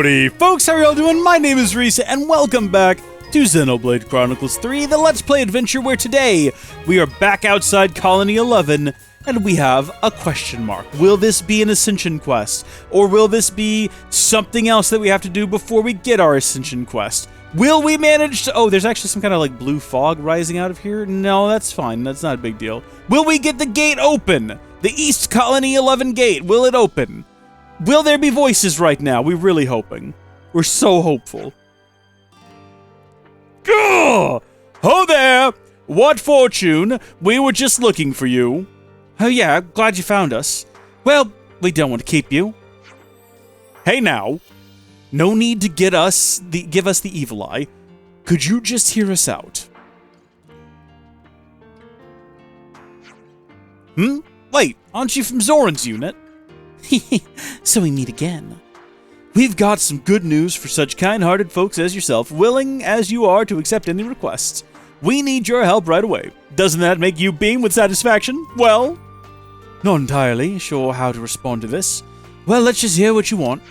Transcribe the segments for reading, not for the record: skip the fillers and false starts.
Howdy folks, how are y'all doing? My name is Reese, and welcome back to Xenoblade Chronicles 3, the Let's Play adventure where today we are back outside Colony 11, and we have a question mark. Will this be an Ascension quest? Or will this be something else that we have to do before we get our Ascension quest? Will we manage to... Oh, there's actually some kind of like blue fog rising out of here? No, that's fine. That's not a big deal. Will we get the gate open? The East Colony 11 gate, will it open? Will there be voices right now? We're really hoping. We're so hopeful. Gah! Ho there! What fortune? We were just looking for you. Oh yeah, glad you found us. Well, we don't want to keep you. Hey now. No need to give us the evil eye. Could you just hear us out? Wait, aren't you from Zoran's unit? So we meet again. We've got some good news for such kind-hearted folks as yourself, willing as you are to accept any requests. We need your help right away. Doesn't that make you beam with satisfaction? Well, not entirely sure how to respond to this. Well, let's just hear what you want.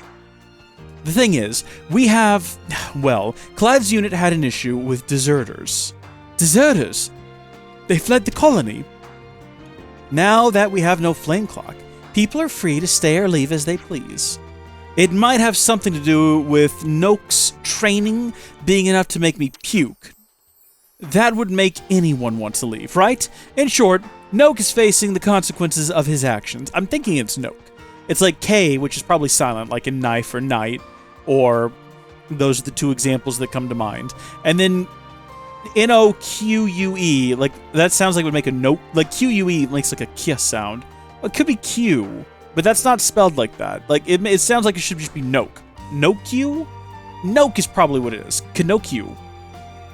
The thing is, we have... Well, Clad's unit had an issue with deserters. Deserters? They fled the colony. Now that we have no flame clock, people are free to stay or leave as they please. It might have something to do with Noke's training being enough to make me puke. That would make anyone want to leave, right? In short, Noke is facing the consequences of his actions. I'm thinking it's Noke. It's like K, which is probably silent, like in knife or night, or those are the two examples that come to mind. And then N-O-Q-U-E, like that sounds like it would make a note, like Q-U-E makes like a kiss sound. It could be Q, but that's not spelled like that. Like, it sounds like it should just be Noke. Noke? Noke is probably what it is. Kanoku.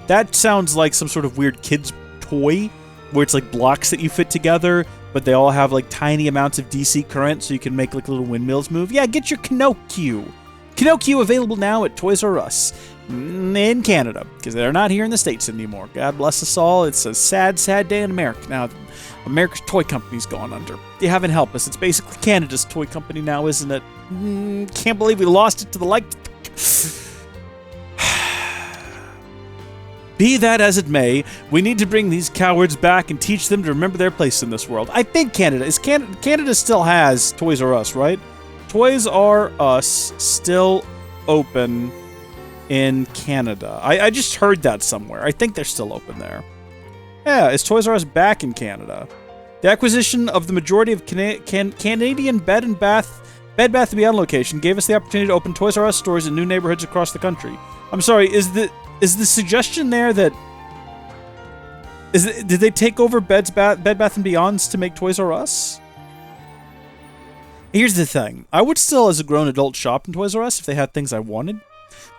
That sounds like some sort of weird kid's toy, where it's like blocks that you fit together, but they all have like tiny amounts of DC current, so you can make like little windmills move. Yeah, get your Kanoku. Kanoku available now at Toys R Us in Canada, because they're not here in the States anymore. God bless us all. It's a sad, sad day in America now. America's toy company's gone under. They haven't helped us. It's basically Canada's toy company now, isn't it? Can't believe we lost it to the like... Be that as it may, we need to bring these cowards back and teach them to remember their place in this world. I think Canada still has Toys R Us, right? Toys R Us still open in Canada. I just heard that somewhere. I think they're still open there. Yeah, is Toys R Us back in Canada? The acquisition of the majority of Canadian Bed Bath & Beyond location gave us the opportunity to open Toys R Us stores in new neighborhoods across the country. I'm sorry, is the suggestion there that... Did they take over Bed Bath & Beyonds to make Toys R Us? Here's the thing. I would still, as a grown adult, shop in Toys R Us if they had things I wanted.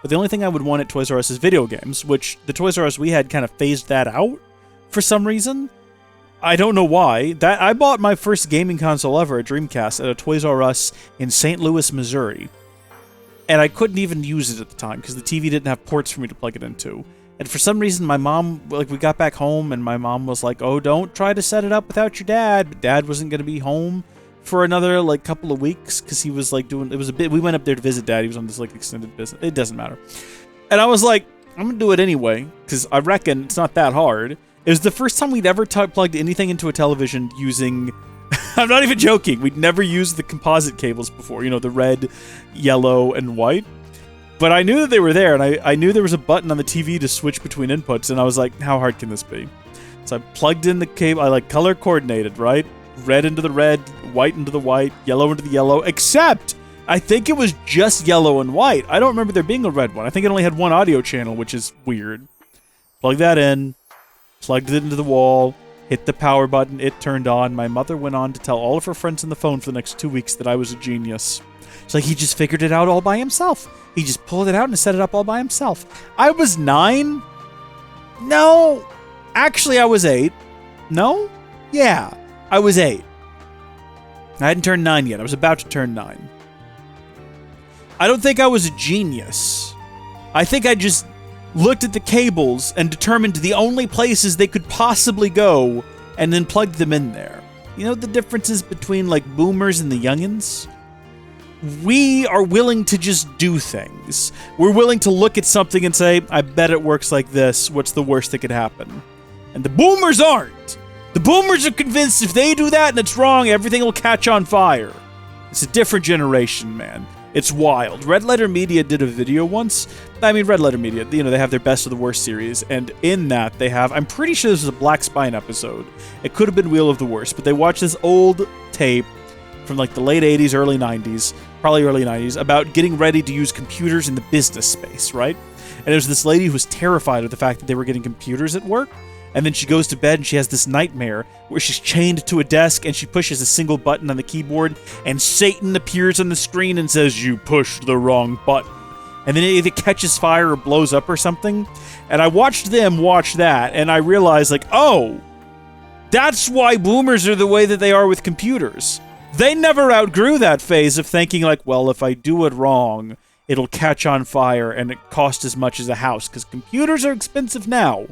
But the only thing I would want at Toys R Us is video games, which the Toys R Us we had kind of phased that out for some reason. I don't know why. I bought my first gaming console ever, a Dreamcast, at a Toys R Us in St. Louis, Missouri. And I couldn't even use it at the time because the TV didn't have ports for me to plug it into. And for some reason, my mom, like, we got back home and my mom was like, oh, don't try to set it up without your dad. But Dad wasn't going to be home for another, like, couple of weeks because he was, like, doing, it was a bit, we went up there to visit Dad. He was on this, like, extended visit. It doesn't matter. And I was like, I'm going to do it anyway because I reckon it's not that hard. It was the first time we'd ever plugged anything into a television using... I'm not even joking. We'd never used the composite cables before. You know, the red, yellow, and white. But I knew that they were there, and I knew there was a button on the TV to switch between inputs, and I was like, how hard can this be? So I plugged in the cable. I, like, color coordinated, right? Red into the red, white into the white, yellow into the yellow, except I think it was just yellow and white. I don't remember there being a red one. I think it only had one audio channel, which is weird. Plug that in. Plugged it into the wall, hit the power button, it turned on. My mother went on to tell all of her friends on the phone for the next 2 weeks that I was a genius. It's like he just figured it out all by himself. He just pulled it out and set it up all by himself. I was 9? No. Actually, I was 8. No? Yeah, I was 8. I hadn't turned 9 yet. I was about to turn 9. I don't think I was a genius. I think I just... looked at the cables and determined the only places they could possibly go and then plugged them in there. You know the differences between, like, boomers and the youngins? we are willing to just do things. We're willing to look at something and say, I bet it works like this. What's the worst that could happen? And the boomers aren't. The boomers are convinced if they do that and it's wrong, everything will catch on fire. It's a different generation, man. It's wild. Red Letter Media did a video once. I mean, Red Letter Media, you know, they have their best of the worst series, and in that they have, I'm pretty sure this is a Black Spine episode. It could have been Wheel of the Worst, but they watched this old tape from like the late 80s, early 90s, probably early 90s, about getting ready to use computers in the business space, right? And there's this lady who was terrified of the fact that they were getting computers at work, and then she goes to bed and she has this nightmare where she's chained to a desk and she pushes a single button on the keyboard and Satan appears on the screen and says, "You pushed the wrong button." And then it catches fire or blows up or something. And I watched them watch that and I realized, like, oh, that's why boomers are the way that they are with computers. They never outgrew that phase of thinking like, well, if I do it wrong, it'll catch on fire and it costs as much as a house, because computers are expensive now.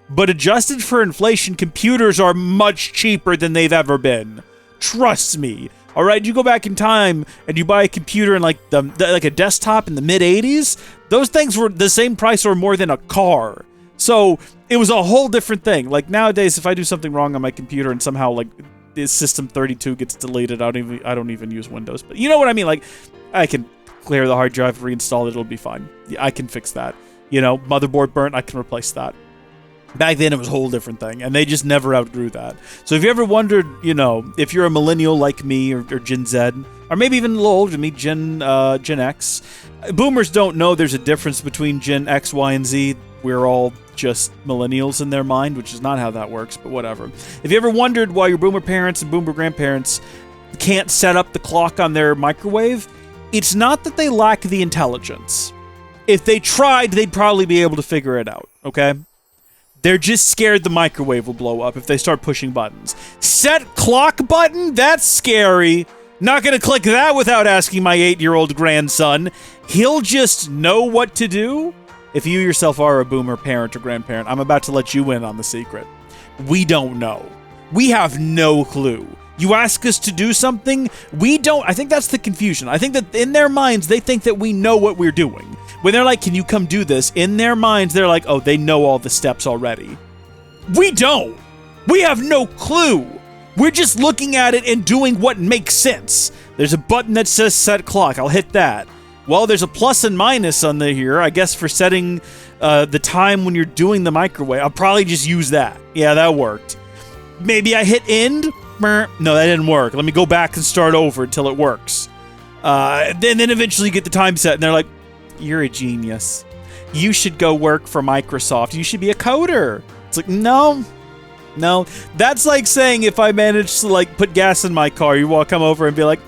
But adjusted for inflation, computers are much cheaper than they've ever been. Trust me. All right, you go back in time and you buy a computer in like a desktop in the mid 80s, those things were the same price or more than a car. So it was a whole different thing. Like nowadays, if I do something wrong on my computer and somehow like this System 32 gets deleted, I don't even use Windows. But you know what I mean? Like I can clear the hard drive, reinstall it, it'll be fine. Yeah, I can fix that. You know, motherboard burnt, I can replace that. Back then, it was a whole different thing, and they just never outgrew that. So if you ever wondered, you know, if you're a millennial like me or Gen Z, or maybe even a little older than me, Gen X, boomers don't know there's a difference between Gen X, Y, and Z. We're all just millennials in their mind, which is not how that works, but whatever. If you ever wondered why your boomer parents and boomer grandparents can't set up the clock on their microwave, it's not that they lack the intelligence. If they tried, they'd probably be able to figure it out, okay? They're just scared the microwave will blow up if they start pushing buttons. Set clock button? That's scary. Not gonna click that without asking my 8-year-old grandson. He'll just know what to do. If you yourself are a boomer parent or grandparent, I'm about to let you in on the secret. We don't know. We have no clue. You ask us to do something, we don't. I think that's the confusion. I think that in their minds, they think that we know what we're doing. When they're like, can you come do this? In their minds, they're like, oh, they know all the steps already. We don't. We have no clue. We're just looking at it and doing what makes sense. There's a button that says set clock. I'll hit that. Well, there's a plus and minus on here, I guess, for setting the time when you're doing the microwave. I'll probably just use that. Yeah, that worked. Maybe I hit end. No, that didn't work. Let me go back and start over until it works. Then eventually you get the time set, and they're like, you're a genius. You should go work for Microsoft. You should be a coder. It's like, no. That's like saying if I managed to like put gas in my car, you will come over and be like,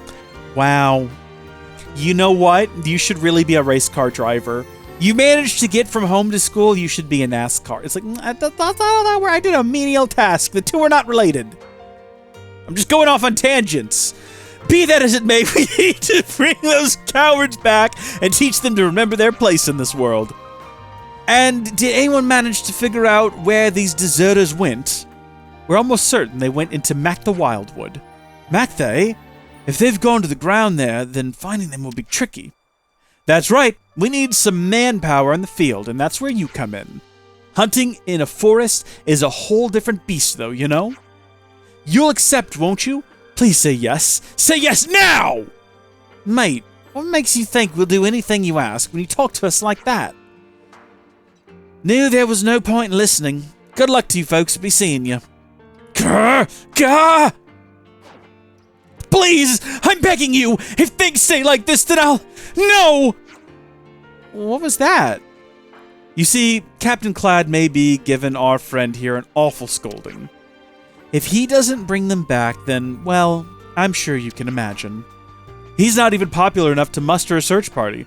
wow, you know what? You should really be a race car driver. You managed to get from home to school, you should be a NASCAR. It's like, that's not how I did a menial task. The two are not related. I'm just going off on tangents. Be that as it may, we need to bring those cowards back and teach them to remember their place in this world. And did anyone manage to figure out where these deserters went? We're almost certain they went into Mac the Wildwood. Mac they? If they've gone to the ground there, then finding them will be tricky. That's right, we need some manpower in the field, and that's where you come in. Hunting in a forest is a whole different beast, though, you know? You'll accept, won't you? Please say yes. Say yes now! Mate, what makes you think we'll do anything you ask when you talk to us like that? Knew there was no point in listening. Good luck to you folks. Be seeing you. Gah! Please! I'm begging you! If things stay like this, then I'll... No! What was that? You see, Captain Clad may be giving our friend here an awful scolding. If he doesn't bring them back, then, well, I'm sure you can imagine. He's not even popular enough to muster a search party.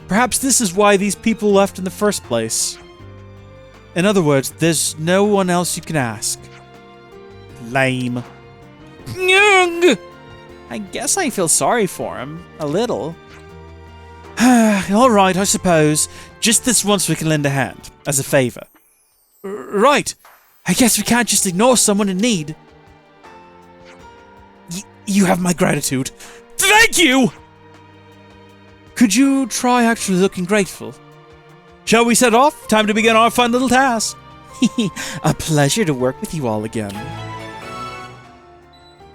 Perhaps this is why these people left in the first place. In other words, there's no one else you can ask. Lame. I guess I feel sorry for him. A little. Alright, I suppose. Just this once we can lend a hand. As a favor. Right. I guess we can't just ignore someone in need. You have my gratitude. Thank you! Could you try actually looking grateful? Shall we set off? Time to begin our fun little task. A pleasure to work with you all again.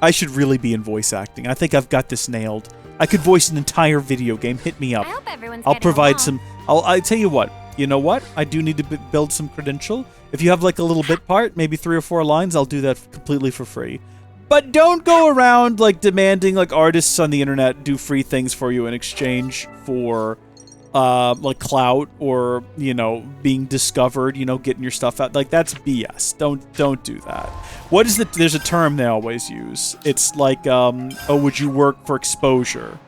I should really be in voice acting. I think I've got this nailed. I could voice an entire video game. Hit me up. I hope everyone's I'll getting provide along. some... I'll tell you what. You know what? I do need to build some credential. If you have like a little bit part, maybe 3 or 4 lines, I'll do that completely for free. But don't go around like demanding like artists on the internet do free things for you in exchange for like clout or, you know, being discovered, you know, getting your stuff out. Like, that's BS. Don't do that. What is there's a term they always use. It's like, oh, would you work for exposure?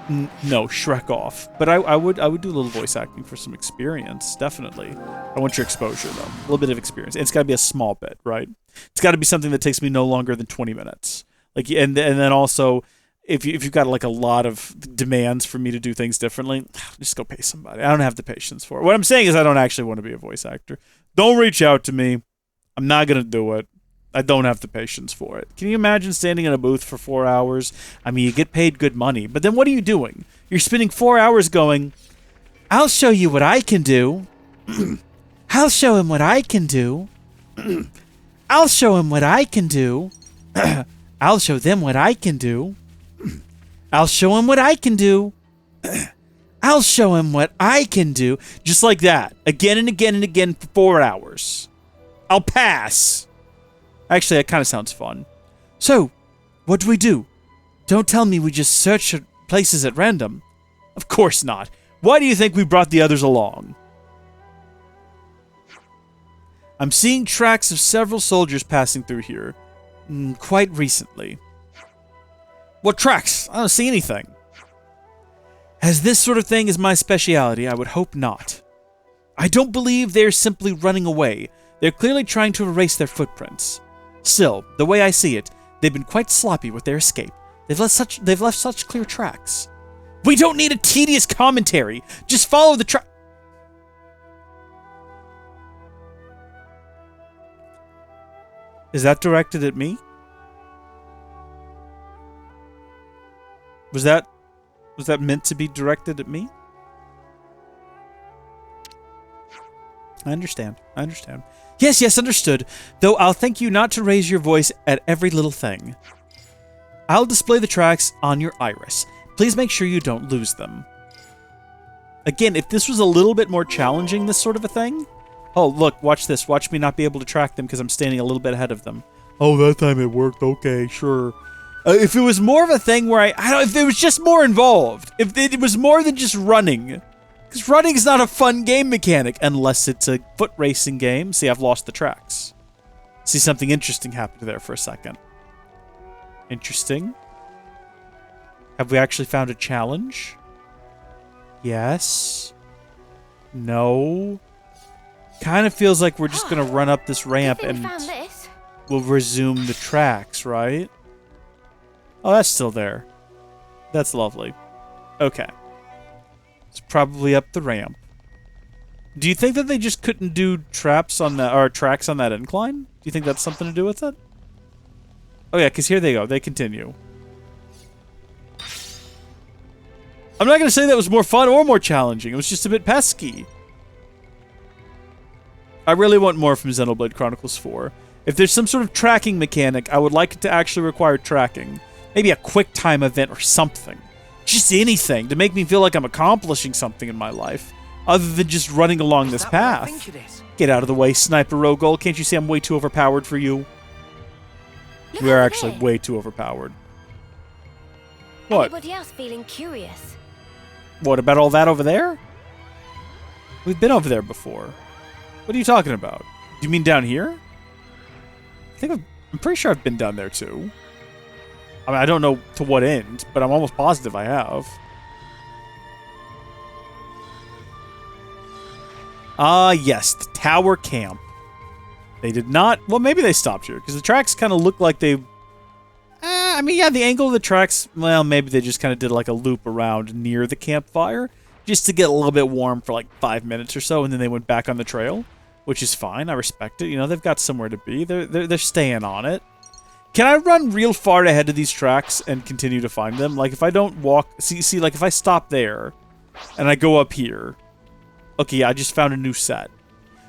No, Shrek off. But I would do a little voice acting for some experience, definitely. I want your exposure, though. A little bit of experience. And it's got to be a small bit, right? It's got to be something that takes me no longer than 20 minutes. Like, and then also, if you've got like a lot of demands for me to do things differently, just go pay somebody. I don't have the patience for it. What I'm saying is I don't actually want to be a voice actor. Don't reach out to me. I'm not going to do it. I don't have the patience for it. Can you imagine standing in a booth for 4 hours? I mean, you get paid good money, but then what are you doing? You're spending 4 hours going, I'll show you what I can do. I'll show him what I can do. I'll show him what I can do. I'll show them what I can do. I'll show him what I can do. I'll show him what I can do. Just like that. Again and again and again for 4 hours. I'll pass. Actually, that kind of sounds fun. So, what do? Don't tell me we just search places at random. Of course not. Why do you think we brought the others along? I'm seeing tracks of several soldiers passing through here. Quite recently. What tracks? I don't see anything. As this sort of thing is my speciality, I would hope not. I don't believe they're simply running away. They're clearly trying to erase their footprints. Still, the way I see it, they've been quite sloppy with their escape. They've left such clear tracks. We don't need a tedious commentary. Just follow the track. Is that directed at me? Was that meant to be directed at me? I understand. Yes, understood. Though I'll thank you not to raise your voice at every little thing. I'll display the tracks on your iris. Please make sure you don't lose them. Again, if this was a little bit more challenging, this sort of a thing... Oh, look, watch this. Watch me not be able to track them because I'm standing a little bit ahead of them. Oh, that time it worked. Okay, sure. If it was more of a thing where if there was just more involved. If it was more than just running. Because running is not a fun game mechanic unless it's a foot racing game. See, I've lost the tracks. See, something interesting happened there for a second. Interesting. Have we actually found a challenge? Yes. No. Kind of feels like we're just going to run up this ramp and we'll resume the tracks, right? Oh, that's still there. That's lovely. Okay. It's probably up the ramp. Do you think that they just couldn't do traps on that, or tracks on that incline? Do you think that's something to do with it? Oh yeah, because here they go. They continue. I'm not going to say that was more fun or more challenging. It was just a bit pesky. I really want more from Xenoblade Chronicles 4. If there's some sort of tracking mechanic, I would like it to actually require tracking. Maybe a quick time event or something. Just anything to make me feel like I'm accomplishing something in my life, other than just running along this path. Get out of the way, Sniper Rogol. Can't you see I'm way too overpowered for you? We are actually way too overpowered. What? Anybody else feeling curious? What, about all that over there? We've been over there before. What are you talking about? Do you mean down here? I'm pretty sure I've been down there too. I mean, I don't know to what end, but I'm almost positive I have. Yes, the tower camp. They did not... Well, maybe they stopped here, because the tracks kind of look like they... I mean, yeah, the angle of the tracks... Well, maybe they just kind of did like a loop around near the campfire, just to get a little bit warm for like 5 minutes or so, and then they went back on the trail, which is fine. I respect it. You know, they've got somewhere to be. They're staying on it. Can I run real far ahead of these tracks and continue to find them? Like, if I don't walk... See, like, if I stop there, and I go up here. Okay, I just found a new set.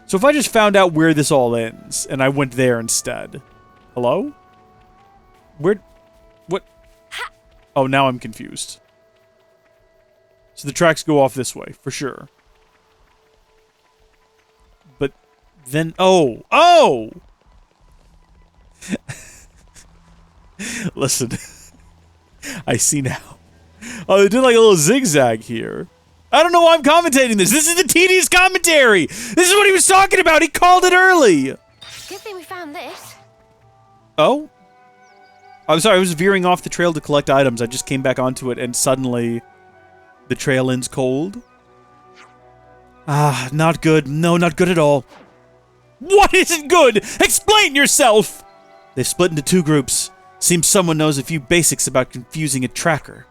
So if I just found out where this all ends, and I went there instead. Hello? Where... What? Oh, now I'm confused. So the tracks go off this way, for sure. But then... Oh! Oh! Listen. I see now. Oh, they did like a little zigzag here. I don't know why I'm commentating this. This is the tedious commentary. This is what he was talking about. He called it early. Good thing we found this. Oh? I'm sorry, I was veering off the trail to collect items. I just came back onto it and suddenly the trail ends cold. Ah, not good. No, not good at all. What isn't good? Explain yourself! They've split into 2 groups. Seems someone knows a few basics about confusing a tracker.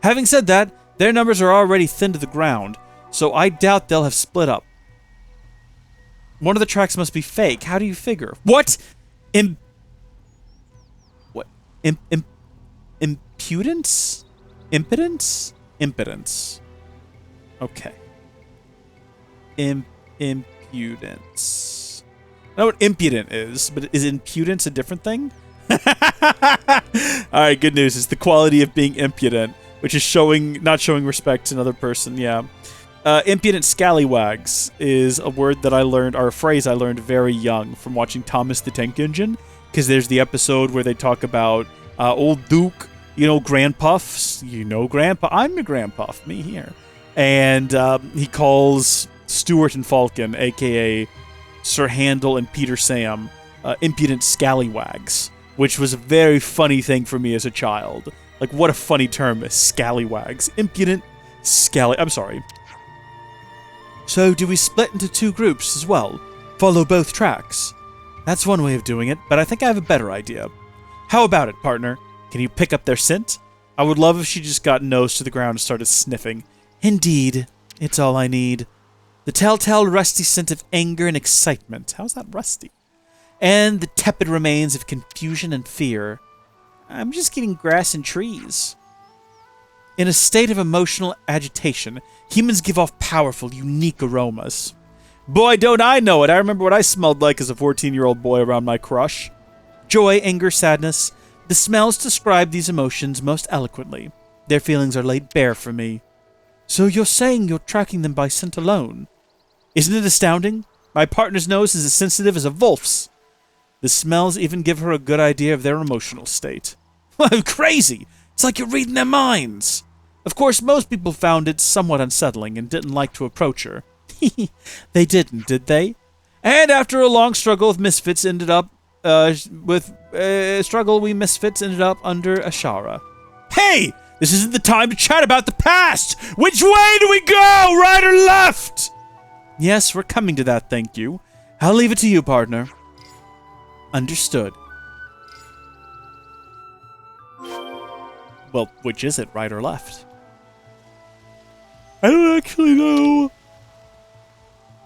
Having said that, their numbers are already thin to the ground, so I doubt they'll have split up. One of the tracks must be fake. How do you figure? What? Impudence? Impotence? Impotence. Okay. Impudence. I know what impudent is, but is impudence a different thing? Alright, good news. It's the quality of being impudent, which is not showing respect to another person, yeah. Impudent scallywags is a word that I learned, or a phrase I learned very young from watching Thomas the Tank Engine, because there's the episode where they talk about old Duke, you know, Grandpuffs. You know Grandpa. I'm your Grandpuff, me here. And he calls Stuart and Falcon, a.k.a. Sir Handel and Peter Sam, impudent scallywags, which was a very funny thing for me as a child. Like, what a funny term, scallywags. Impudent I'm sorry. So, do we split into 2 groups as well? Follow both tracks? That's one way of doing it, but I think I have a better idea. How about it, partner? Can you pick up their scent? I would love if she just got nose to the ground and started sniffing. Indeed. It's all I need. The telltale rusty scent of anger and excitement. How's that rusty? And the tepid remains of confusion and fear. I'm just getting grass and trees. In a state of emotional agitation, humans give off powerful, unique aromas. Boy, don't I know it. I remember what I smelled like as a 14-year-old boy around my crush. Joy, anger, sadness. The smells describe these emotions most eloquently. Their feelings are laid bare for me. So you're saying you're tracking them by scent alone? Isn't it astounding? My partner's nose is as sensitive as a wolf's. The smells even give her a good idea of their emotional state. Crazy! It's like you're reading their minds. Of course, most people found it somewhat unsettling and didn't like to approach her. They didn't, did they? And after a long struggle with misfits ended up under Ashara. Hey! This isn't the time to chat about the past! Which way do we go? Right or left? Yes, we're coming to that, thank you. I'll leave it to you, partner. Understood. Well, which is it, right or left? I don't actually know.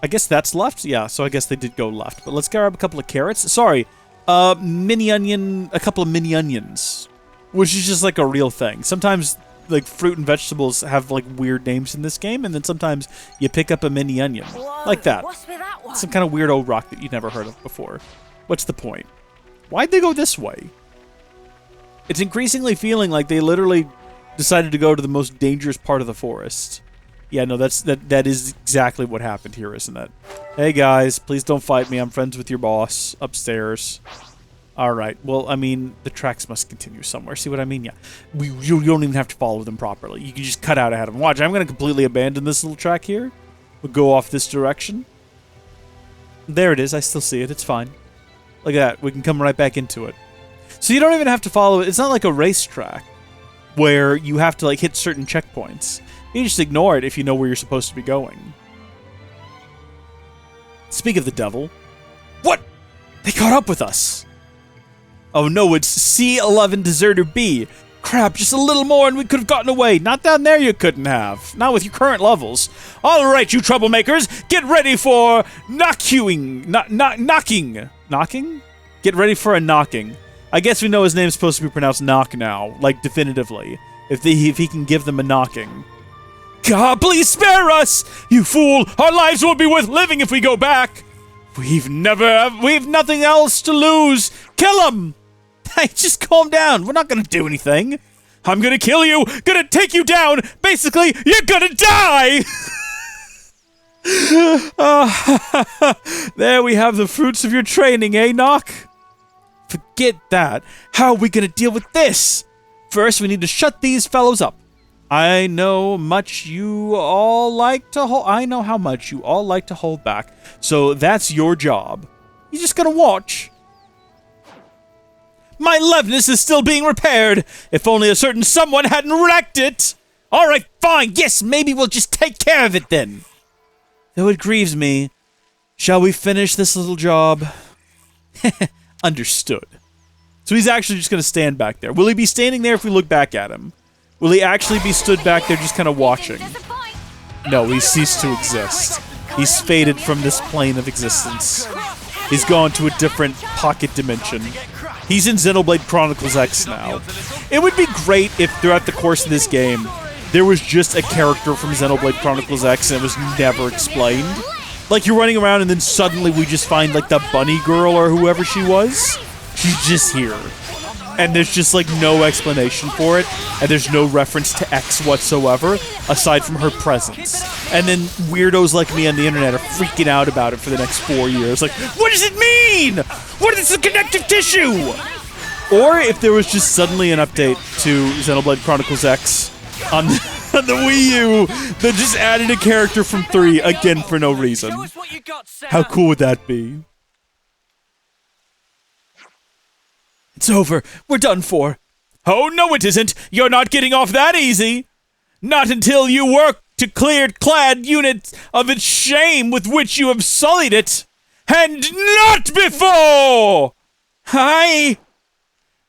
I guess that's left? Yeah, so I guess they did go left. But let's grab a couple of carrots. Sorry, mini onion, a couple of mini onions. Which is just like a real thing. Sometimes, like, fruit and vegetables have, like, weird names in this game, and then sometimes you pick up a mini onion. Whoa, like that. What's with that one? Some kind of weird old rock that you've never heard of before. What's the point? Why'd they go this way? It's increasingly feeling like they literally decided to go to the most dangerous part of the forest. Yeah, no, that is exactly what happened here, isn't it? Hey guys, please don't fight me. I'm friends with your boss upstairs. Alright, well, I mean, the tracks must continue somewhere. See what I mean? Yeah. You don't even have to follow them properly. You can just cut out ahead of them. Watch, I'm going to completely abandon this little track here. We'll go off this direction. There it is. I still see it. It's fine. Look at that. We can come right back into it. So you don't even have to follow it. It's not like a racetrack where you have to, like, hit certain checkpoints. You just ignore it if you know where you're supposed to be going. Speak of the devil. What? They caught up with us. Oh no, it's C11 Deserter B. Crap, just a little more and we could have gotten away. Not down there you couldn't have. Not with your current levels. Alright, you troublemakers, get ready for knocking. Knocking? Get ready for a knocking. I guess we know his name's supposed to be pronounced knock now, like definitively. If he can give them a knocking. God, please spare us! You fool! Our lives won't be worth living if we go back! We've nothing else to lose! Kill him! Hey, just calm down. We're not gonna do anything. I'm gonna kill you! Gonna take you down! Basically, you're gonna die! There we have the fruits of your training, eh, Nock? Forget that. How are we gonna deal with this? First, we need to shut these fellows up. I know how much you all like to hold back. So that's your job. You're just gonna watch. My leveness is still being repaired. If only a certain someone hadn't wrecked it. All right, fine. Yes, maybe we'll just take care of it then. Though it grieves me, shall we finish this little job? Understood. So he's actually just going to stand back there. Will he be standing there if we look back at him? Will he actually be stood back there just kind of watching? No, he's ceased to exist. He's faded from this plane of existence. He's gone to a different pocket dimension. He's in Xenoblade Chronicles X now. It would be great if throughout the course of this game, there was just a character from Xenoblade Chronicles X and it was never explained. Like, you're running around and then suddenly we just find, like, the bunny girl or whoever she was. She's just here. And there's just, like, no explanation for it. And there's no reference to X whatsoever, aside from her presence. And then weirdos like me on the internet are freaking out about it for the next 4 years. Like, what does it mean? What is the connective tissue? Or if there was just suddenly an update to Xenoblade Chronicles X on the Wii U that just added a character from 3, again for no reason. How cool would that be? It's over. We're done for. Oh, no it isn't. You're not getting off that easy. Not until you work to clear clad units of its shame with which you have sullied it. And not before!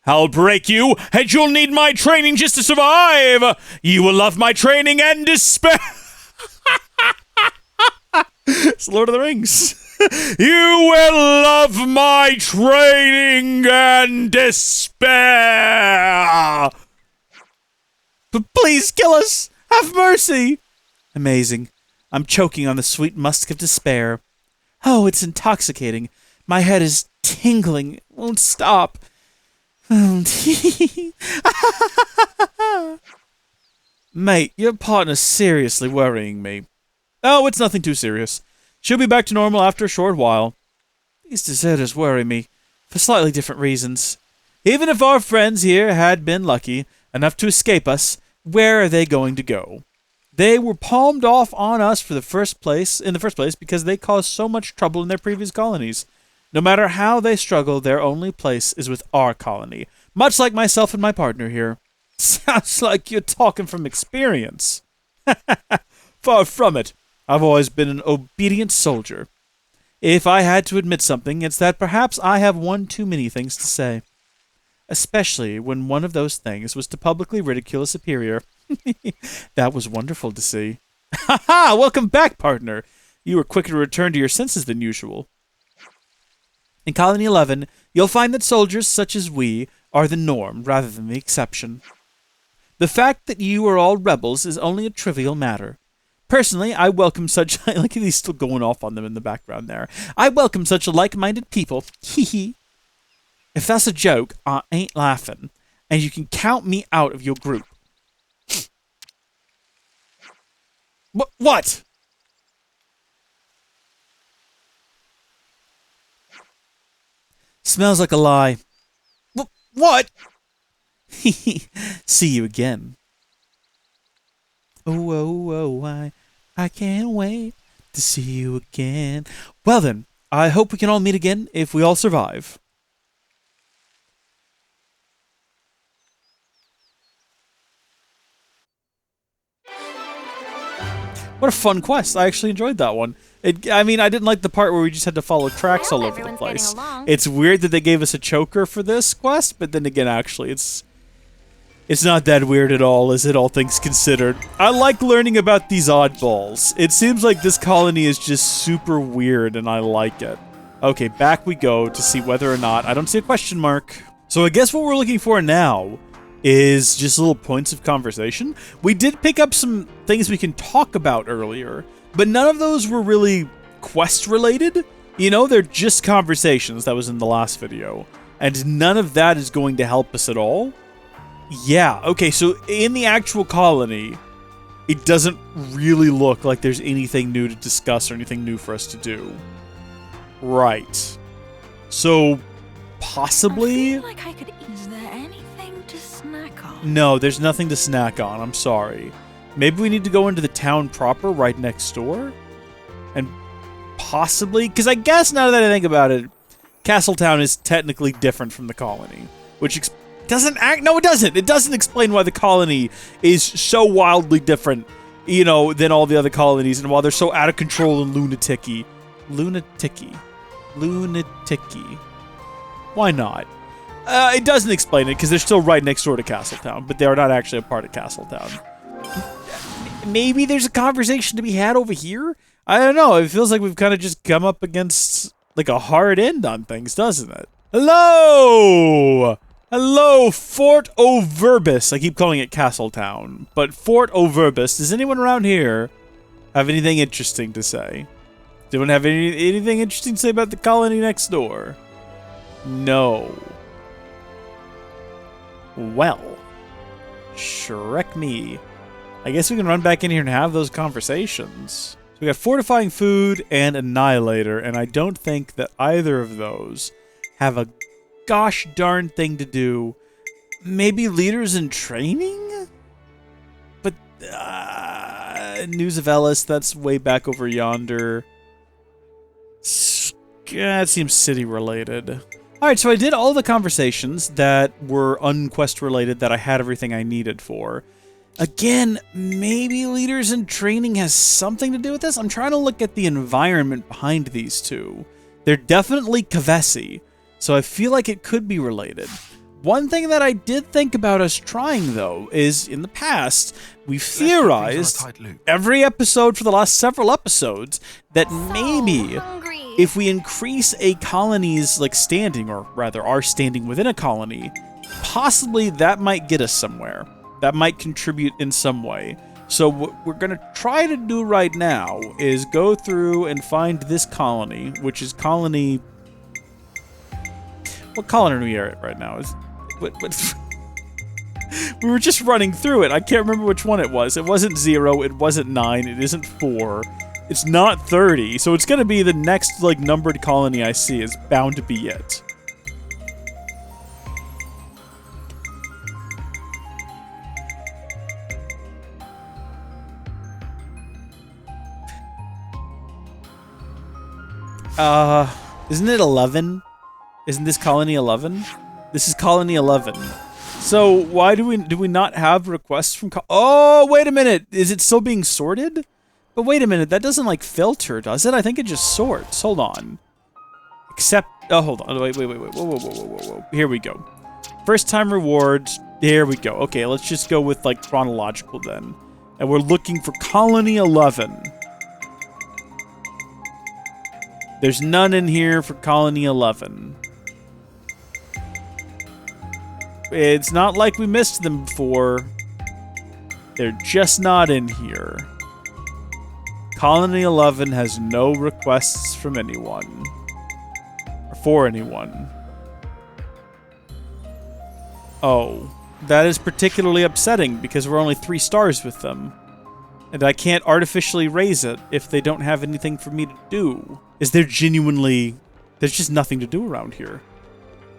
I'll break you, and you'll need my training just to survive. You will love my training and despair. It's Lord of the Rings. You will love my training and despair. But please kill us. Have mercy. Amazing. I'm choking on the sweet musk of despair. Oh, it's intoxicating. My head is tingling. It won't stop. Mate, your partner's seriously worrying me. Oh, it's nothing too serious. She'll be back to normal after a short while. These deserters worry me, for slightly different reasons. Even if our friends here had been lucky enough to escape us, where are they going to go? They were palmed off on us in the first place because they caused so much trouble in their previous colonies. No matter how they struggle, their only place is with our colony, much like myself and my partner here. Sounds like you're talking from experience. Far from it. I've always been an obedient soldier. If I had to admit something, it's that perhaps I have one too many things to say. Especially when one of those things was to publicly ridicule a superior. That was wonderful to see. Ha ha! Welcome back, partner! You were quicker to return to your senses than usual. In Colony 11, you'll find that soldiers such as we are the norm rather than the exception. The fact that you are all rebels is only a trivial matter. Personally, I welcome such... Like, he's still going off on them in the background there. I welcome such like-minded people. Hee hee. If that's a joke, I ain't laughing. And you can count me out of your group. What? Smells like a lie. What? See you again. Oh, I can't wait to see you again. Well then, I hope we can all meet again if we all survive. What a fun quest. I actually enjoyed that one. I mean, I didn't like the part where we just had to follow tracks all over the place. It's weird that they gave us a choker for this quest, but then again, actually, it's not that weird at all, is it, all things considered. I like learning about these oddballs. It seems like this colony is just super weird, and I like it. Okay, back we go to see whether or not... I don't see a question mark. So I guess what we're looking for now is just little points of conversation. We did pick up some things we can talk about earlier, but none of those were really quest related. You know, they're just conversations. That was in the last video. And none of that is going to help us at all. Yeah, okay, so in the actual colony, it doesn't really look like there's anything new to discuss or anything new for us to do. Right. So, possibly... I feel like I could... Is there anything to snack on? No, there's nothing to snack on, I'm sorry. Maybe we need to go into the town proper right next door? And possibly... Because I guess now that I think about it, Castletown is technically different from the colony. Which doesn't act... No, it doesn't! It doesn't explain why the colony is so wildly different, you know, than all the other colonies, and while they're so out of control and lunaticy. Lunaticy. Why not? It doesn't explain it, because they're still right next door to Castletown, but they are not actually a part of Castletown. Maybe there's a conversation to be had over here? I don't know, it feels like we've kind of just come up against, like, a hard end on things, doesn't it? Hello! Hello, Fort O'Verbis. I keep calling it Castletown, but Fort O'Verbis. Does anyone around here have anything interesting to say? Does anyone have anything interesting to say about the colony next door? No. Well, Shrek me. I guess we can run back in here and have those conversations. So we got Fortifying Food and Annihilator, and I don't think that either of those have a gosh darn thing to do. Maybe Leaders in Training? But, News of Ellis, that's way back over yonder. That seems city-related. Alright, so I did all the conversations that were unquest-related that I had everything I needed for. Again, maybe Leaders in Training has something to do with this? I'm trying to look at the environment behind these two. They're definitely Kavesi, so I feel like it could be related. One thing that I did think about us trying, though, is in the past, we've theorized every episode for the last several episodes that maybe if we increase a colony's like standing, or rather our standing within a colony, possibly that might get us somewhere. That might contribute in some way. So what we're going to try to do right now is go through and find this colony, which is colony... What colony are we at right now? What we were just running through it. I can't remember which one it was. It wasn't 0, it wasn't 9, it isn't 4. It's not 30, so it's going to be the next like numbered colony I see is bound to be it. Isn't it 11? Isn't this colony 11? This is colony 11. So why do we not have requests from oh, wait a minute. Is it still being sorted? But wait a minute. That doesn't like filter, does it? I think it just sorts. Hold on. Except, oh, hold on. Wait. Whoa. Here we go. First time rewards. There we go. Okay, let's just go with like chronological then. And we're looking for colony 11. There's none in here for colony 11. It's not like we missed them before. They're just not in here. Colony 11 has no requests from anyone. Or for anyone. Oh. That is particularly upsetting because we're only 3 stars with them. And I can't artificially raise it if they don't have anything for me to do. Is there genuinely... There's just nothing to do around here.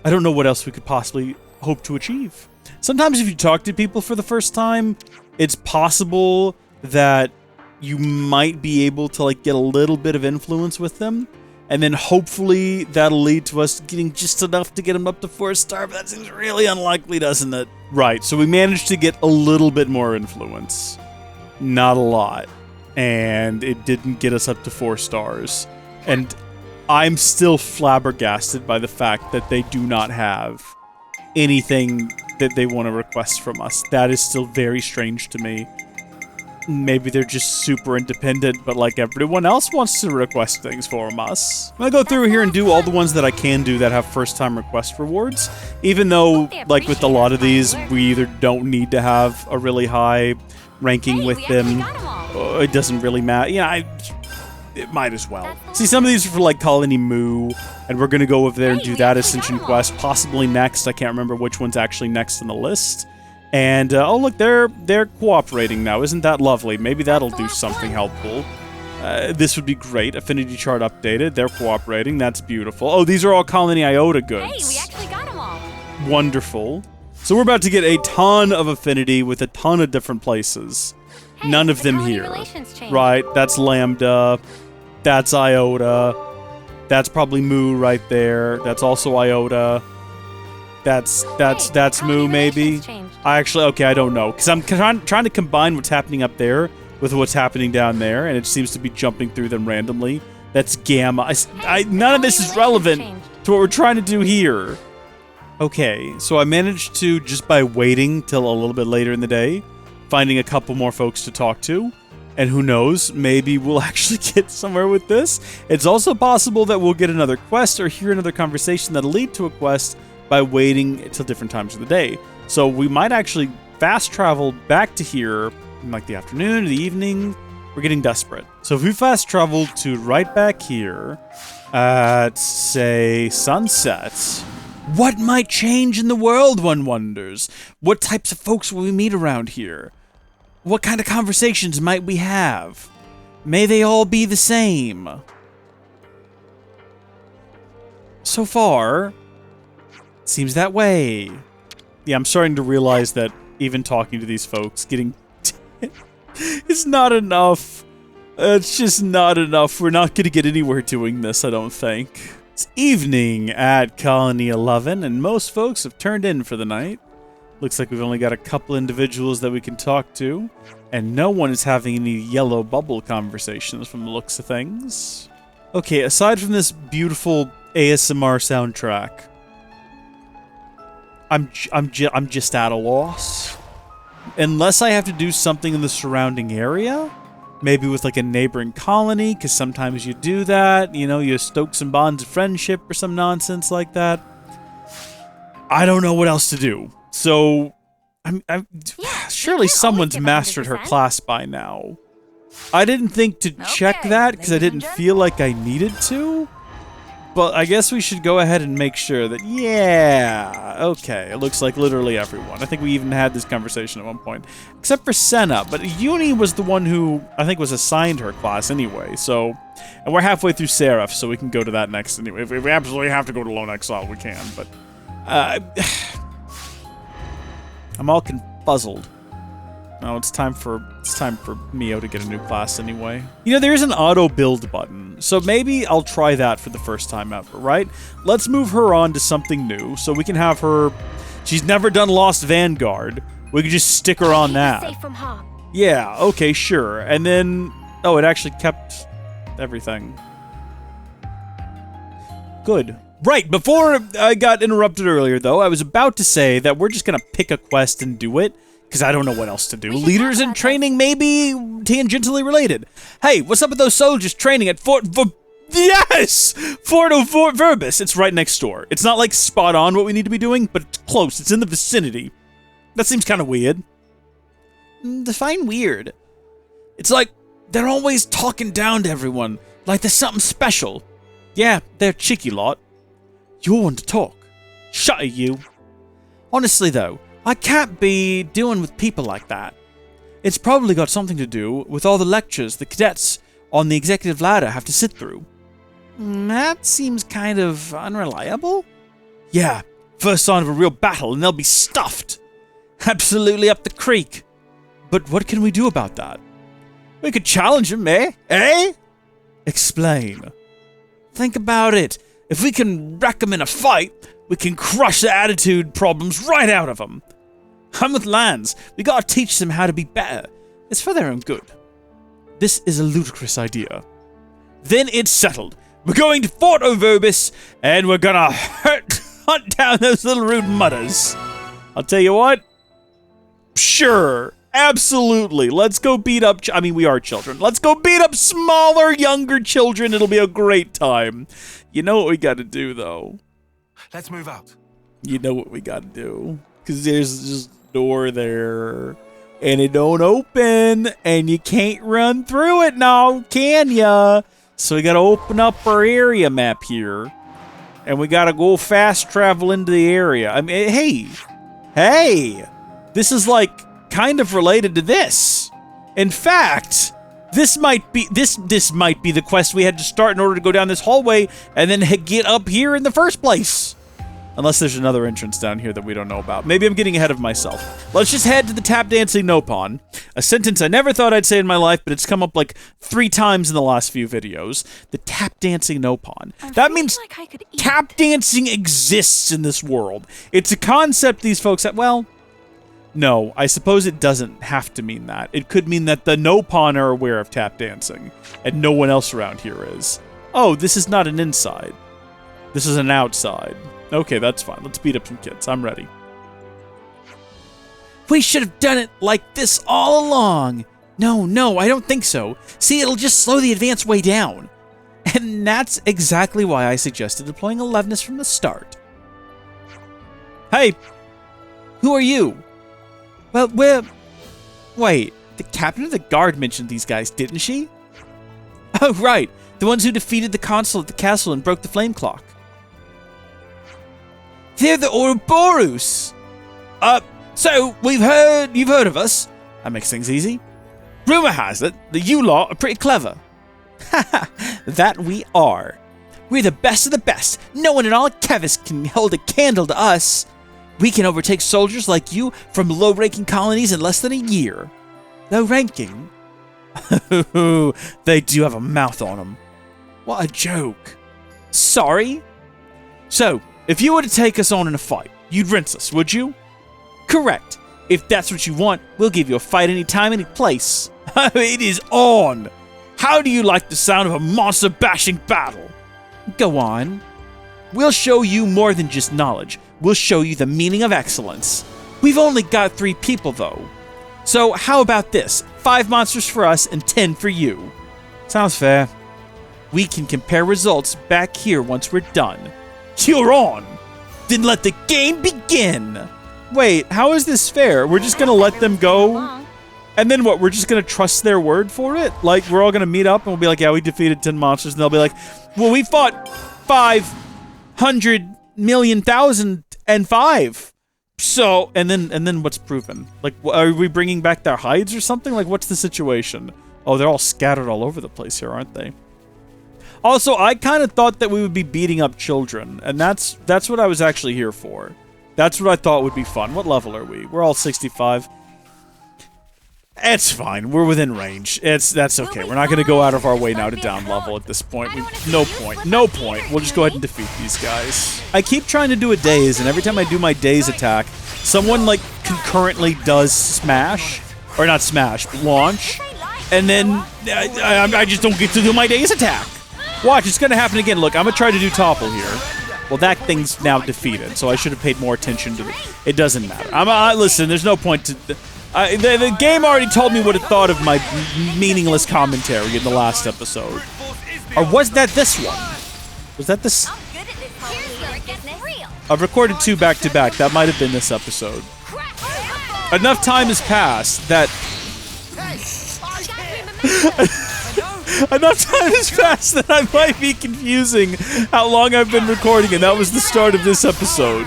I don't know what else we could possibly hope to achieve. Sometimes if you talk to people for the first time, it's possible that you might be able to like get a little bit of influence with them. And then hopefully that'll lead to us getting just enough to get them up to 4-star, but that seems really unlikely, doesn't it? Right, so we managed to get a little bit more influence. Not a lot. And it didn't get us up to 4 stars. And I'm still flabbergasted by the fact that they do not have anything that they want to request from us. That is still very strange to me. Maybe they're just super independent, but like everyone else wants to request things from us. I'm gonna go through here and do all the ones that I can do that have first-time request rewards, even though, like with a lot of these, we either don't need to have a really high ranking with them, it doesn't really matter. Yeah, it might as well. See, some of these are for like Colony Moo, and we're gonna go over there and do that Ascension quest, possibly next. I can't remember which one's actually next on the list. And, oh look, they're cooperating now. Isn't that lovely? Maybe that'll do something helpful. This would be great. Affinity chart updated. They're cooperating. That's beautiful. Oh, these are all Colony Iota goods. Hey, we actually got them all. Wonderful. So we're about to get a ton of affinity with a ton of different places. Hey, None of the them colony here. relations changed. Right, that's Lambda. That's Iota. That's probably Moo right there. That's also Iota. That's Moo, maybe. Okay, I don't know. Because I'm trying to combine what's happening up there with what's happening down there, and it seems to be jumping through them randomly. That's Gamma. None of this is relevant to what we're trying to do here. Okay, so I managed to, just by waiting till a little bit later in the day, finding a couple more folks to talk to. And who knows, maybe we'll actually get somewhere with this. It's also possible that we'll get another quest or hear another conversation that'll lead to a quest by waiting till different times of the day. So we might actually fast travel back to here in like the afternoon or the evening. We're getting desperate. So if we fast travel to right back here at, say, sunset, what might change in the world, one wonders? What types of folks will we meet around here? What kind of conversations might we have? May they all be the same. So far, seems that way. Yeah, I'm starting to realize that even talking to these folks, getting... it's not enough. It's just not enough. We're not going to get anywhere doing this, I don't think. It's evening at Colony 11, and most folks have turned in for the night. Looks like we've only got a couple individuals that we can talk to, and no one is having any yellow bubble conversations from the looks of things. Okay, aside from this beautiful ASMR soundtrack, I'm just at a loss. Unless I have to do something in the surrounding area, maybe with like a neighboring colony, because sometimes you do that, you know, you stoke some bonds of friendship or some nonsense like that. I don't know what else to do. So, surely someone's mastered her class by now. I didn't think to check that because I didn't feel like I needed to. But I guess we should go ahead and make sure that, yeah, okay, it looks like literally everyone. I think we even had this conversation at one point. Except for Senna, but Uni was the one who I think was assigned her class anyway, so... And we're halfway through Seraph, so we can go to that next anyway. If we absolutely have to go to Lone Exile, we can, but... I'm all confuzzled. No, it's time for Mio to get a new class anyway. You know, there's an auto build button, so maybe I'll try that for the first time ever, right? Let's move her on to something new, so we can have her... She's never done Lost Vanguard. We could just stick her on that. Safe from harm. Yeah, okay, sure. And then... Oh, it actually kept everything. Good. Right, before I got interrupted earlier, though, I was about to say that we're just gonna pick a quest and do it, because I don't know what else to do. Leaders in training may be tangentially related. Hey, what's up with those soldiers training at Fort Verbis? It's right next door. It's not, like, spot on what we need to be doing, but it's close. It's in the vicinity. That seems kind of weird. Define weird. It's like they're always talking down to everyone, like there's something special. Yeah, they're a cheeky lot. You're one to talk. Shut it, you. Honestly, though, I can't be dealing with people like that. It's probably got something to do with all the lectures the cadets on the executive ladder have to sit through. That seems kind of unreliable. Yeah, first sign of a real battle and they'll be stuffed. Absolutely up the creek. But what can we do about that? We could challenge them, eh? Eh? Explain. Think about it. If we can wreck them in a fight, we can crush the attitude problems right out of them. I'm with Lance. We gotta teach them how to be better. It's for their own good. This is a ludicrous idea. Then it's settled. We're going to Fort Verbis, and we're gonna hunt down those little rude mutters. I'll tell you what. Sure. Absolutely. Let's go beat up... I mean, we are children. Let's go beat up smaller, younger children. It'll be a great time. You know what we got to do, though? Let's move out. You know what we got to do. Because there's just a door there. And it don't open. And you can't run through it now, can ya? So we got to open up our area map here. And we got to go fast travel into the area. I mean, hey. This is like... kind of related to this. In fact, this might be the quest we had to start in order to go down this hallway and then get up here in the first place. Unless there's another entrance down here that we don't know about. Maybe I'm getting ahead of myself. Let's just head to the tap dancing Nopon. A sentence I never thought I'd say in my life, but it's come up like 3 times in the last few videos. The tap dancing Nopon. That means like tap dancing exists in this world. It's a concept these folks have, well... No, I suppose it doesn't have to mean that. It could mean that the Nopon are aware of tap dancing, and no one else around here is. Oh, this is not an inside. This is an outside. Okay, that's fine. Let's beat up some kids. I'm ready. We should have done it like this all along. No, I don't think so. See, it'll just slow the advance way down. And that's exactly why I suggested deploying Eleveness from the start. Hey, who are you? Well, wait, the captain of the guard mentioned these guys, didn't she? Oh, right, the ones who defeated the consul at the castle and broke the flame clock. They're the Ouroboros! So, you've heard of us. That makes things easy. Rumor has it that you lot are pretty clever. Haha, that we are. We're the best of the best. No one in all Kevis can hold a candle to us. We can overtake soldiers like you from low-ranking colonies in less than a year. Low-ranking? They do have a mouth on them. What a joke. Sorry? So, if you were to take us on in a fight, you'd rinse us, would you? Correct. If that's what you want, we'll give you a fight anytime, any place. It is on! How do you like the sound of a monster-bashing battle? Go on. We'll show you more than just knowledge. We'll show you the meaning of excellence. We've only got 3 people, though. So how about this? 5 monsters for us and 10 for you. Sounds fair. We can compare results back here once we're done. You're on! Then let the game begin! Wait, how is this fair? We're just gonna let them go? And then what, we're just gonna trust their word for it? Like, we're all gonna meet up and we'll be like, yeah, we defeated 10 monsters. And they'll be like, well, we fought 500,000,005. So, and then what's proven? Like, are we bringing back their hides or something? Like, what's the situation? Oh, they're all scattered all over the place here, aren't they? Also, I kind of thought that we would be beating up children, and that's what I was actually here for. That's what I thought would be fun. What level are we? We're all 65. It's fine. We're within range. That's okay. We're not going to go out of our way now to down level at this point. No point. We'll just go ahead and defeat these guys. I keep trying to do a daze, and every time I do my daze attack, someone like concurrently does smash, or not smash, but launch, and then I just don't get to do my daze attack. Watch, it's going to happen again. Look, I'm going to try to do topple here. Well, that thing's now defeated, so I should have paid more attention to it. It doesn't matter. Listen, there's no point to... the game already told me what it thought of my meaningless commentary in the last episode. Or was that this one? Was that this? I've recorded 2 back-to-back. That might have been this episode. Enough time has passed that... Enough time has passed that I might be confusing how long I've been recording, and that was the start of this episode.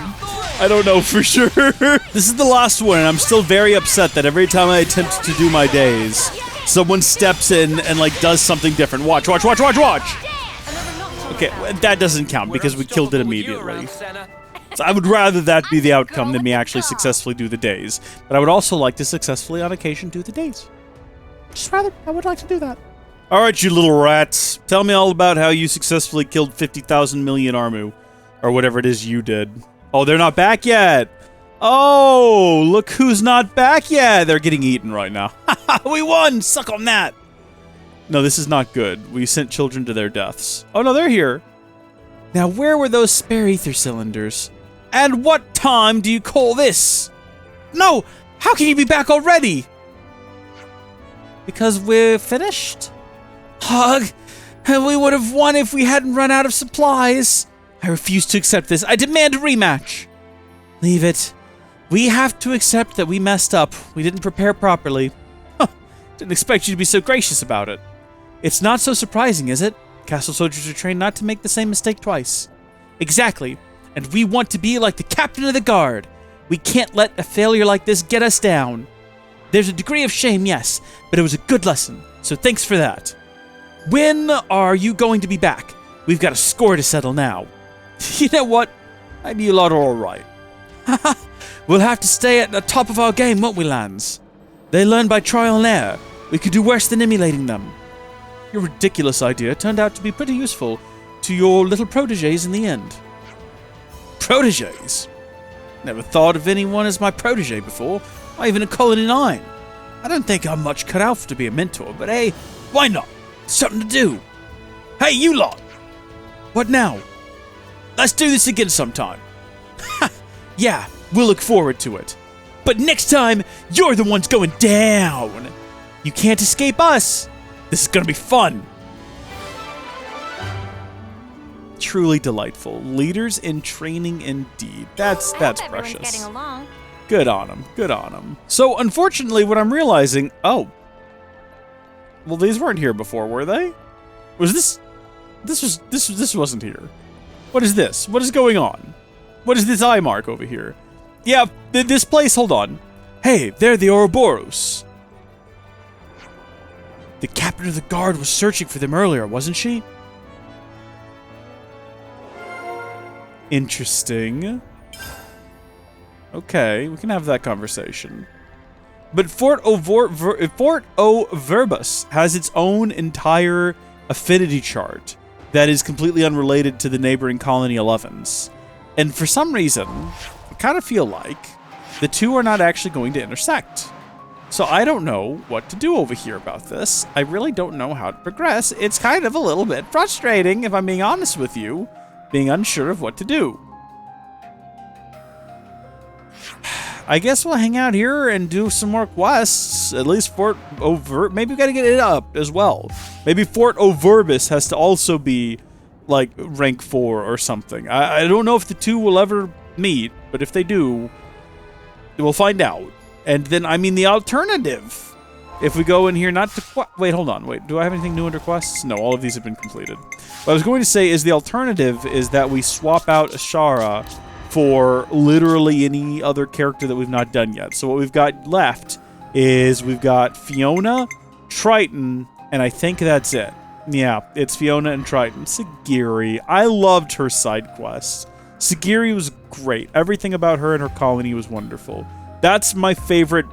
I don't know for sure. This is the last one, and I'm still very upset that every time I attempt to do my days, someone steps in and, like, does something different. Watch. Okay, that doesn't count because we killed it immediately. So I would rather that be the outcome than me actually successfully do the days. But I would also like to successfully, on occasion, do the days. I would like to do that. Alright, you little rats. Tell me all about how you successfully killed 50,000 million Armu. Or whatever it is you did. Oh, they're not back yet. Oh, look who's not back yet. They're getting eaten right now. We won! Suck on that! No, this is not good. We sent children to their deaths. Oh, no, they're here. Now, where were those spare ether cylinders? And what time do you call this? No! How can you be back already? Because we're finished? Hug! We would have won if we hadn't run out of supplies. I refuse to accept this. I demand a rematch. Leave it. We have to accept that we messed up. We didn't prepare properly. Huh. Didn't expect you to be so gracious about it. It's not so surprising, is it? Castle soldiers are trained not to make the same mistake twice. Exactly. And we want to be like the captain of the guard. We can't let a failure like this get us down. There's a degree of shame, yes, but it was a good lesson, so thanks for that. When are you going to be back? We've got a score to settle now. You know what? Maybe you lot are all right. We'll have to stay at the top of our game, won't we, Lance? They learn by trial and error. We could do worse than emulating them. Your ridiculous idea turned out to be pretty useful to your little protégés in the end. Protégés? Never thought of anyone as my protégé before, not even a Colony 9. I don't think I'm much cut out to be a mentor, but hey, why not? Something to do. Hey, you lot! What now? Let's do this again sometime. Yeah, we'll look forward to it. But next time, you're the ones going down. You can't escape us. This is gonna be fun. Truly delightful. Leaders in training indeed. That's precious. Getting along. Good on them. Good on them. So unfortunately, what I'm realizing, well, these weren't here before, were they? Was this? This wasn't here. What is this? What is going on? What is this eye mark over here? Yeah, this place. Hold on. Hey, they're the Ouroboros. The captain of the guard was searching for them earlier, wasn't she? Interesting. Okay, we can have that conversation. But Fort O'Verbus has its own entire affinity chart that is completely unrelated to the neighboring Colony 11s. And for some reason, I kind of feel like the two are not actually going to intersect. So I don't know what to do over here about this. I really don't know how to progress. It's kind of a little bit frustrating, if I'm being honest with you, being unsure of what to do. I guess we'll hang out here and do some more quests. At least Fort Overt. Maybe we gotta get it up as well. Maybe Fort Overbus has to also be like rank 4 or something. I don't know if the two will ever meet, but if they do, we'll find out. And then, I mean, the alternative. If we go in here not to... Wait, hold on. Wait, do I have anything new under quests? No, all of these have been completed. What I was going to say is the alternative is that we swap out Ashara for literally any other character that we've not done yet. So what we've got left is we've got Fiona, Triton, and I think that's it. Yeah, it's Fiona and Triton. Sagiri. I loved her side quests. Sagiri was great. Everything about her and her colony was wonderful. That's my favorite,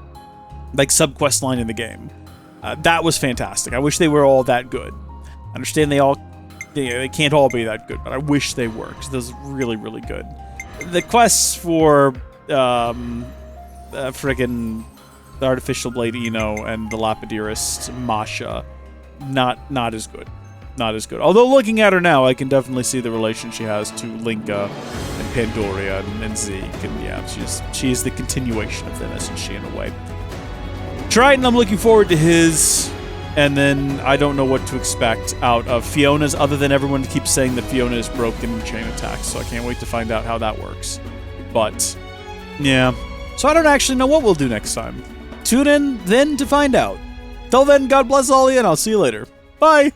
like, sub-quest line in the game. That was fantastic. I wish they were all that good. I understand they can't all be that good, but I wish they were, because those are really, really good. The quests for, friggin' the Artificial Blade Eno and the Lapidarist Masha, not as good. Not as good. Although looking at her now, I can definitely see the relation she has to Linka and Pandoria and Zeke, and yeah, she's the continuation of them, isn't she, in a way. Triton, I'm looking forward to his, and then I don't know what to expect out of Fiona's, other than everyone keeps saying that Fiona is broken in chain attacks, so I can't wait to find out how that works. But, yeah. So I don't actually know what we'll do next time. Tune in then to find out. Till then, God bless all of you, and I'll see you later. Bye!